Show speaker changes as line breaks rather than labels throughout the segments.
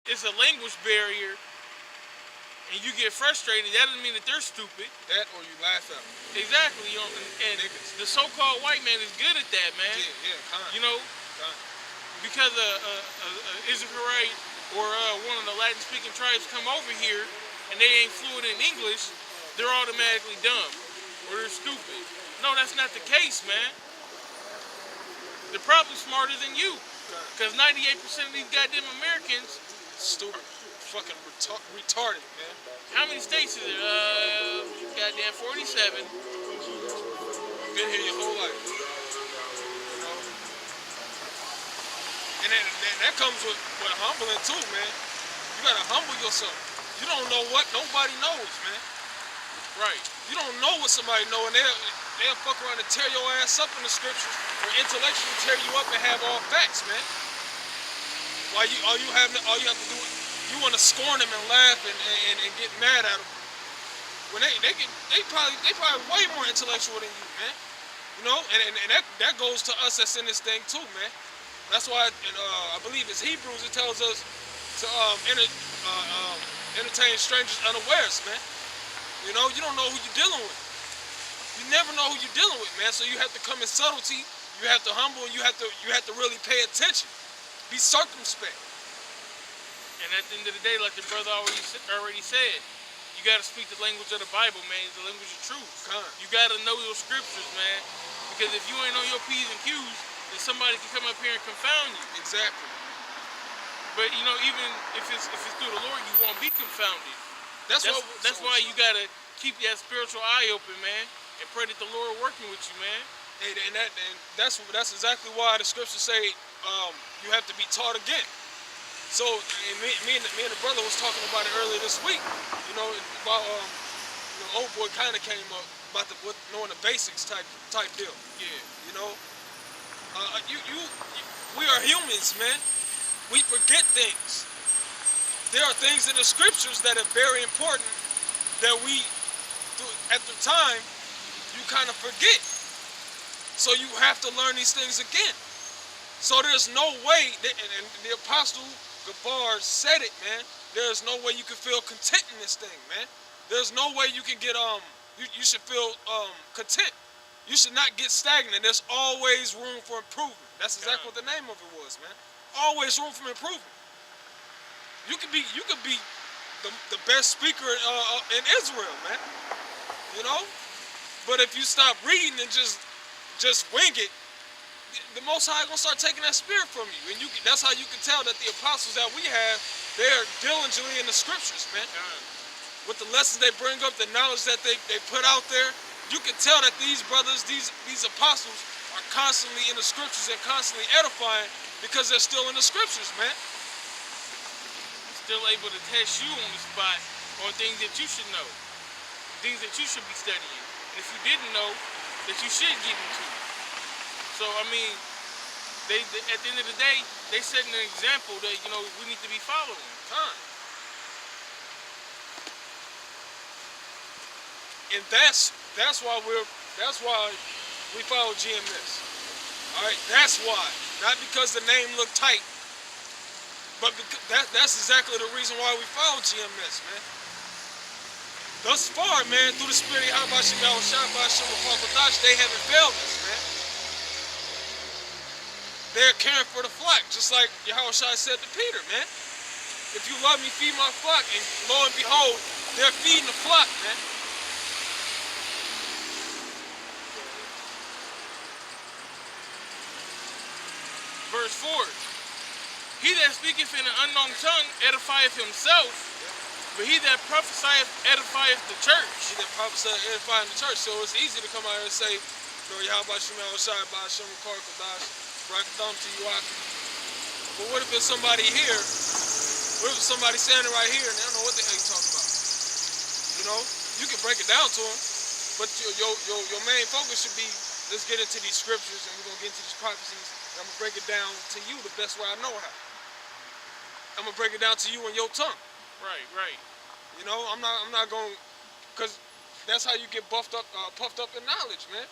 it's a language barrier, and you get frustrated, that doesn't mean that they're stupid.
That or you laugh at them.
Exactly, you know, and the so-called white man is good at that, man.
Yeah, kind.
You know, because Israelite or one of the Latin-speaking tribes come over here and they ain't fluent in English, they're automatically dumb or they're stupid. No, that's not the case, man. They're probably smarter than you, because 98% of these goddamn Americans
stupid, fucking retarded, man.
How many states is there? Goddamn 47.
Been here your whole life. You know? And that comes with humbling too, man. You gotta humble yourself. You don't know what nobody knows, man.
Right.
You don't know what somebody know, and they'll fuck around and tear your ass up in the scriptures, or intellectually tear you up and have all facts, man. All you have to do, you want to scorn them and laugh and get mad at them. When they probably way more intellectual than you, man. You know, and that goes to us that's in this thing too, man. That's why I believe it's Hebrews. It tells us to entertain strangers unawares, man. You know, you don't know who you're dealing with. You never know who you're dealing with, man. So you have to come in subtlety. You have to humble, and you have to really pay attention. Be circumspect.
And at the end of the day, like the brother already said, you got to speak the language of the Bible, man. It's the language of truth. You got to know your scriptures, man. Because if you ain't know your P's and Q's, then somebody can come up here and confound you.
Exactly.
But you know, even if it's through the Lord, you won't be confounded. That's why you got to keep that spiritual eye open, man, and pray that the Lord working with you, man.
And that's exactly why the scriptures say you have to be taught again. So me and the brother was talking about it earlier this week. You know, about old boy kind of came up about knowing the basics type deal.
Yeah.
You know, we are humans, man. We forget things. There are things in the scriptures that are very important that we, at the time, you kind of forget. So you have to learn these things again. So there's no way, and the Apostle Gabar said it, man. There's no way you can feel content in this thing, man. There's no way you can get, you should feel content. You should not get stagnant. There's always room for improvement. That's exactly what the name of it was, man. Always room for improvement. You could be the best speaker in Israel, man. You know? But if you stop reading and just wing it, the Most High gonna start taking that spirit from you. And that's how you can tell that the apostles that we have, they're diligently in the scriptures, man. With the lessons they bring up, the knowledge that they put out there, you can tell that these brothers, these apostles, are constantly in the scriptures and constantly edifying because they're still in the scriptures, man.
Still able to test you on the spot on things that you should know, things that you should be studying, and if you didn't know, that you should get into. So I mean, they at the end of the day, they setting an example that we need to be following.
And that's why we follow GMS. All right, that's why, not because the name looked tight. But that's exactly the reason why we follow GMS, man. Thus far, man, through the spirit of Habashim Yahushua, they haven't failed us, man. They're caring for the flock, just like Yahushua said to Peter, man. If you love me, feed my flock. And lo and behold, they're feeding the flock, man.
Verse 4. He that speaketh in an unknown tongue edifieth himself, but he that prophesieth edifieth the church.
He that prophesieth edifieth the church. So it's easy to come out here and say, Yahushua Yahushua Ba'ashem Kar Kadash, Brakatham to Yuaki. But what if there's somebody here? What if somebody standing right here and they don't know what the hell you're talking about? You know, you can break it down to them, but your main focus should be, let's get into these scriptures and we're gonna get into these prophecies. I'm gonna break it down to you the best way I know how. I'm gonna break it down to you in your tongue.
Right.
You know, I'm not going, cause that's how you get puffed up in knowledge, man.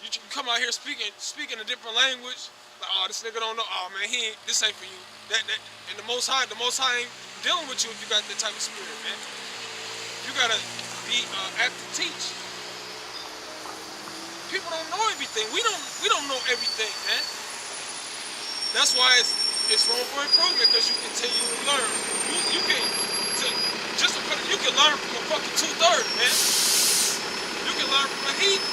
You come out here speaking a different language. Like, oh, this nigga don't know. Oh man, this ain't for you. And the Most High dealing with you if you got that type of spirit, man. You gotta be apt to teach. People don't know everything. We don't know everything, man. That's why it's room for improvement, because you continue to learn. You can you can learn from a fucking 2/3, man. You can learn from a heathen.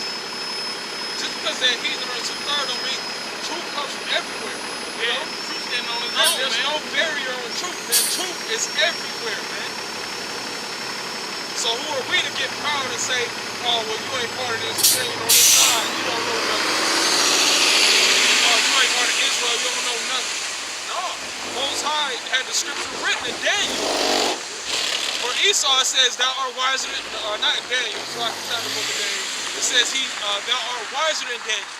Just because they're heathen or a 2/3 don't mean truth comes from everywhere. You know?
Truth standing on its own,
There's
man.
no barrier on truth, man. Truth is everywhere, man. So who are we to get proud and say, oh, well, you ain't part of this thing on this side, you don't know nothing. Oh, you ain't part of Israel, you don't know nothing. No. Most High had the scripture written in Daniel. For Esau, it says, thou art wiser than, not in Daniel, so I can tell the book of Daniel. It says, thou art wiser than Daniel.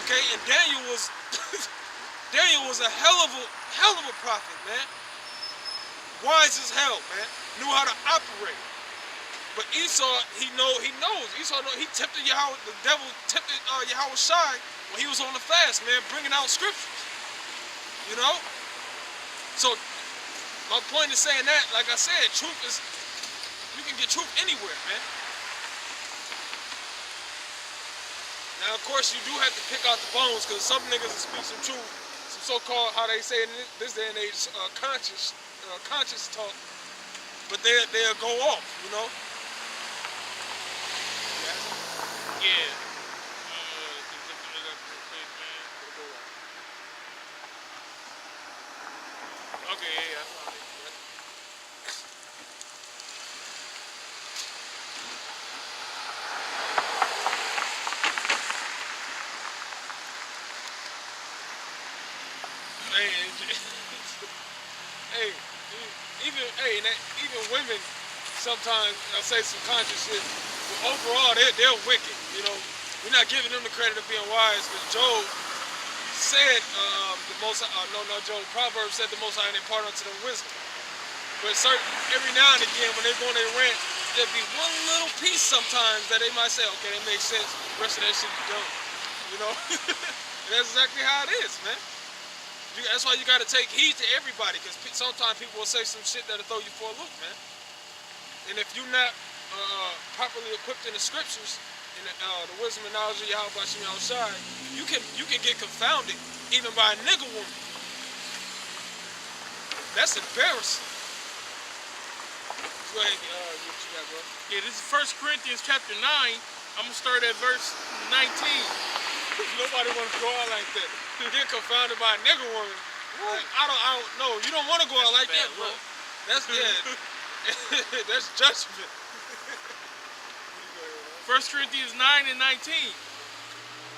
Okay, and Daniel was a hell of a prophet, man. Wise as hell, man. Knew how to operate. But Esau, he knows. Esau he tempted Yahweh, the devil tempted Yahweh Shai when he was on the fast, man, bringing out scriptures. You know? So my point is saying that, like I said, truth is, you can get truth anywhere, man. Now, of course, you do have to pick out the bones, because some niggas will speak some truth, some so-called, how they say in this day and age, conscious talk, but they'll go off, you know?
Yeah. Okay, yeah, I found it.
Hey, even women sometimes say some conscious shit, but overall they're wicked. You know, we're not giving them the credit of being wise, because Job said Proverbs said the Most High impart unto them wisdom. But every now and again when they go on their rant, there'll be one little piece sometimes that they might say, okay, that makes sense. The rest of that shit is dumb. You know, and that's exactly how it is, man. That's why you got to take heed to everybody, because sometimes people will say some shit that'll throw you for a loop, man. And if you're not properly equipped in the scriptures, in the wisdom and knowledge of Yahweh Bashim Yahushai, you can get confounded even by a nigga woman. That's embarrassing. Go ahead, what you got, bro?
Yeah, this is 1 Corinthians chapter 9. I'm gonna start at verse 19.
Nobody wants to go out like that. Get confounded by a nigga woman. Like, I don't know. You don't want to go out like that, bro. That's that's judgment.
1 Corinthians 9 and 19.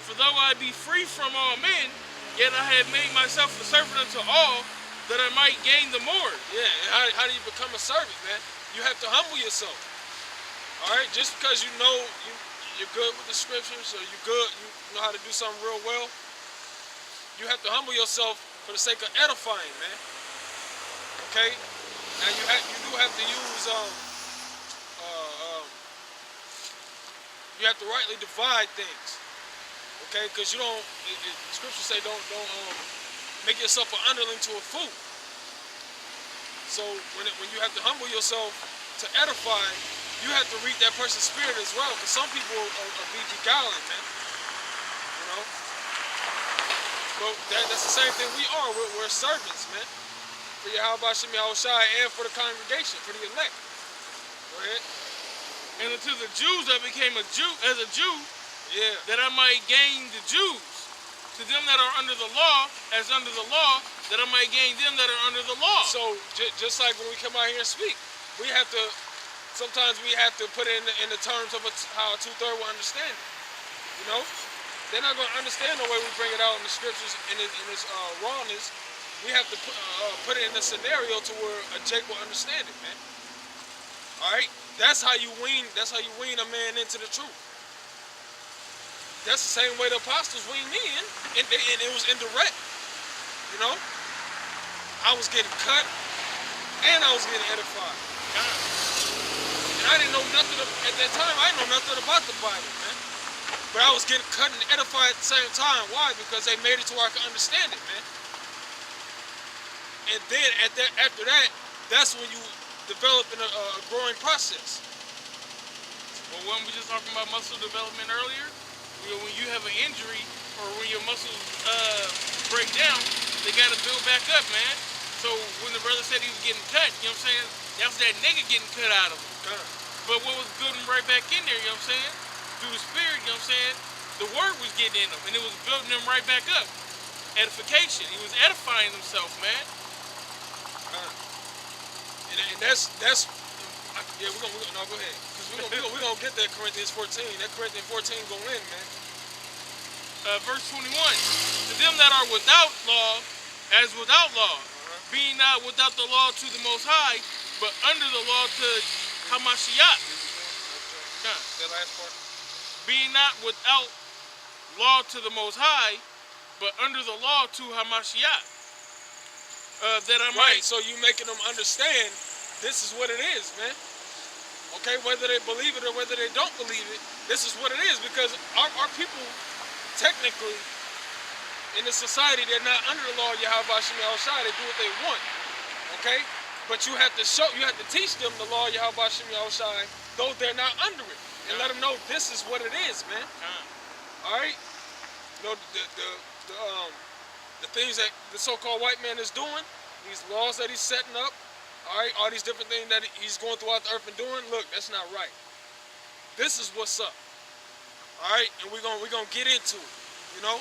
For though I be free from all men, yet I have made myself a servant unto all, that I might gain the more.
Yeah, and how do you become a servant, man? You have to humble yourself. All right, just because you know you're good with the scriptures, or you know how to do something real well, you have to humble yourself for the sake of edifying, man. Okay? Now you do have to use you have to rightly divide things. Okay? Because you don't. Scriptures say don't make yourself an underling to a fool. So when you have to humble yourself to edify, you have to read that person's spirit as well. Because some people are be beguiling, man. You know. But that's the same thing we are. We're servants, man. For Yahweh Bashim Yahushai and for the congregation, for the elect. Go ahead.
And unto the Jews I became a Jew,
Yeah.
that I might gain the Jews. To them that are under the law, as under the law, that I might gain them that are under the law.
So just like when we come out here and speak, sometimes we have to put it in the terms of how a 2/3 will understand it. You know? They're not going to understand the way we bring it out in the scriptures in its rawness. We have to put it in a scenario to where a Jake will understand it, man. All right? That's how you wean a man into the truth. That's the same way the apostles weaned me in, and it was indirect. You know? I was getting cut, and I was getting edified. And I didn't know nothing at that time. I didn't know nothing about the Bible, man. But I was getting cut and edified at the same time. Why? Because they made it to where I could understand it, man. And then after that, that's when you develop in a growing process.
Well, when we just talking about muscle development earlier, when you have an injury or when your muscles break down, they got to build back up, man. So when the brother said he was getting cut, you know what I'm saying? That was that nigga getting cut out of him. But what was building right back in there, you know what I'm saying? Through the spirit, you know what I'm saying? The word was getting in him, and it was building him right back up. Edification. He was edifying himself, man.
And that's yeah, we're gonna no, go ahead. Because we're gonna get that Corinthians 14. That Corinthians 14 gonna win, man.
Verse 21. To them that are without law, as without law, being not without the law to the Most High, but under the law to Hamashiach.
That last part.
Being not without law to the Most High, but under the law to Hamashiach. That I might.
Right, so you making them understand this is what it is, man. Okay, whether they believe it or whether they don't believe it, this is what it is. Because our people, technically, in the society, they're not under the law of Yahweh Shem Yahushai. They do what they want. Okay? But you have to teach them the law of Yahweh Shem Yahushai, though they're not under it. And let them know this is what it is, man. Alright? You know, the things that the so-called white man is doing, these laws that he's setting up, alright, all these different things that he's going throughout the earth and doing, look, that's not right. This is what's up. Alright? And we're gonna get into it. You know?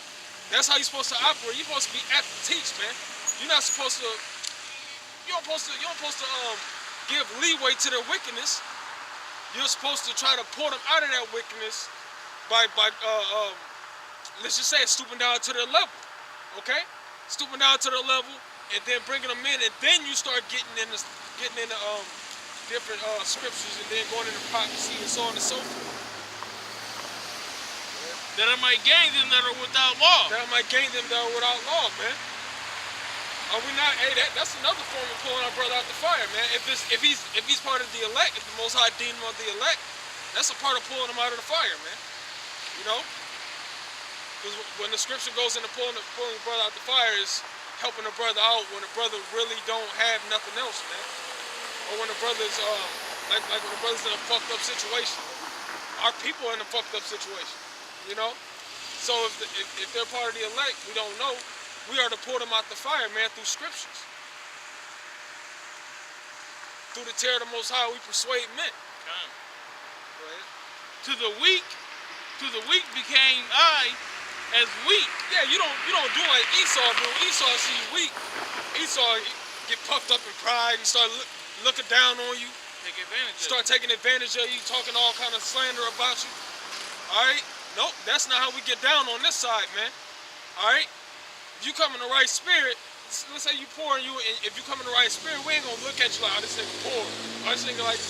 That's how you're supposed to operate. You're supposed to be at the teach, man. You're not supposed to you don't supposed to give leeway to their wickedness. You're supposed to try to pull them out of that wickedness by let's just say stooping down to their level. Okay? Stooping down to their level and then bringing them in, and then you start getting into different scriptures and then going into prophecy and so on and so forth.
That I might gain them that are without law.
That I might gain them that are without law, man. Are we not? Hey, that's another form of pulling our brother out the fire, man. If he's part of the elect, if the Most High deemed him of the elect, that's a part of pulling him out of the fire, man. You know? Because when the scripture goes into pulling the brother out the fire, is helping the brother out when the brother really don't have nothing else, man. Or when the brother's like when the brother's in a fucked up situation. Our people are in a fucked up situation, you know. So if they're part of the elect, we don't know. We are to pull them out the fire, man, through scriptures. Through the terror of the Most High, we persuade men. Go ahead.
To the weak became I as weak.
Yeah, you don't do like Esau do. Esau see you weak. Esau get puffed up in pride and start looking down on you.
Take advantage.
Start taking advantage of you, talking all kind of slander about you. All right? Nope, that's not how we get down on this side, man. All right? If you come in the right spirit, let's say you poor and if you come in the right spirit, we ain't gonna look at you like, oh, this nigga poor. Or this nigga like,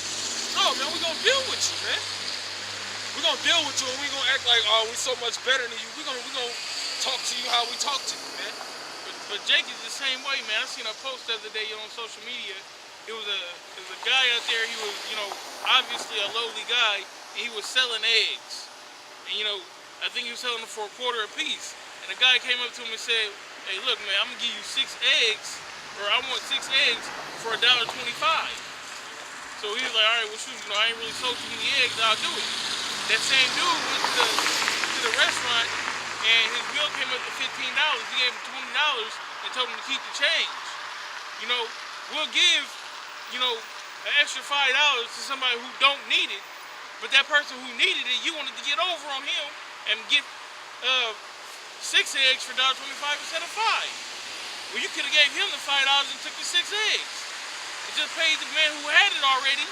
no, man, we gonna deal with you, man. We're gonna deal with you and we gonna act like, oh, we so much better than you. We gonna talk to you how we talk to you, man.
But Jake is the same way, man. I seen a post the other day on social media. It was a guy out there. He was, obviously a lowly guy, and he was selling eggs. And I think he was selling them for $0.25 a piece. And the guy came up to him and said, "Hey, look, man, I'm gonna give you 6 eggs, or I want 6 eggs for $1.25." So he was like, "All right, well, shoot, I ain't really sold too many eggs. I'll do it." That same dude went to the restaurant, and his bill came up to $15. He gave him $20 and told him to keep the change. We'll give, an extra $5 to somebody who don't need it, but that person who needed it, you wanted to get over on him and get 6 eggs for $1.25 instead of 5. Well, you could have gave him the $5 and took the 6 eggs. It just paid the man who had it already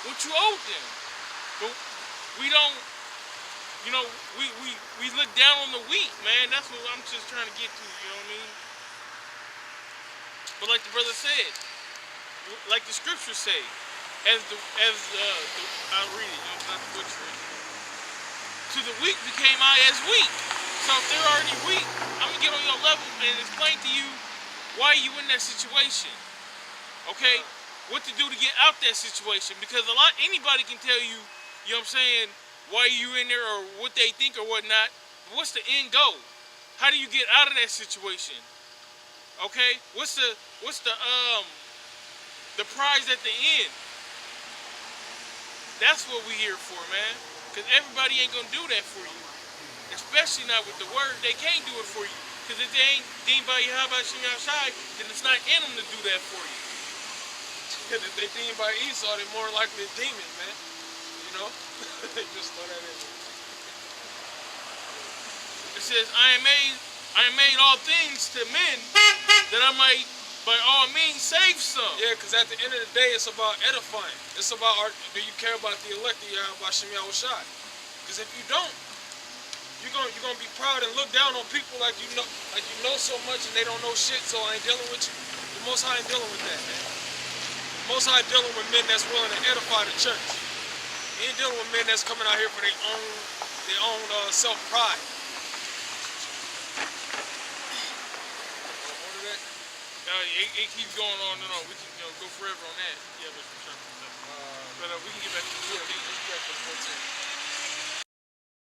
what you owed them. But we don't, we look down on the weak, man. That's what I'm just trying to get to, you know what I mean? But like the brother said, like the scriptures say, I'll read it, not the butcher it. To the weak became I as weak. So if they're already weak, I'm gonna get on your level and explain to you why you in that situation. Okay? What to do to get out that situation. Because anybody can tell you, you know what I'm saying, why you in there or what they think or whatnot. But what's the end goal? How do you get out of that situation? Okay? What's the the prize at the end. That's what we here for, man. Because everybody ain't gonna do that for you. Especially not with the word. They can't do it for you. Because if they ain't deemed by Yahweh Shem Yahshai, then it's not in them to do that for you.
And if they deemed by Esau, they're more likely a demon, man. You know? Just throw that in there.
It says, I am made all things to men that I might by all means save some.
Yeah, because at the end of the day, it's about edifying. It's about, do you care about the elect of Yahweh Shem Yahushai? Because if you don't, you're gonna be proud and look down on people like you know so much and they don't know shit, so I ain't dealing with you. The Most High ain't dealing with that, man. The Most High dealing with men that's willing to edify the church. He ain't dealing with men that's coming out here for their own self-pride.
It keeps going on and on. We can go forever on that. Yeah, but we can get back to the 14.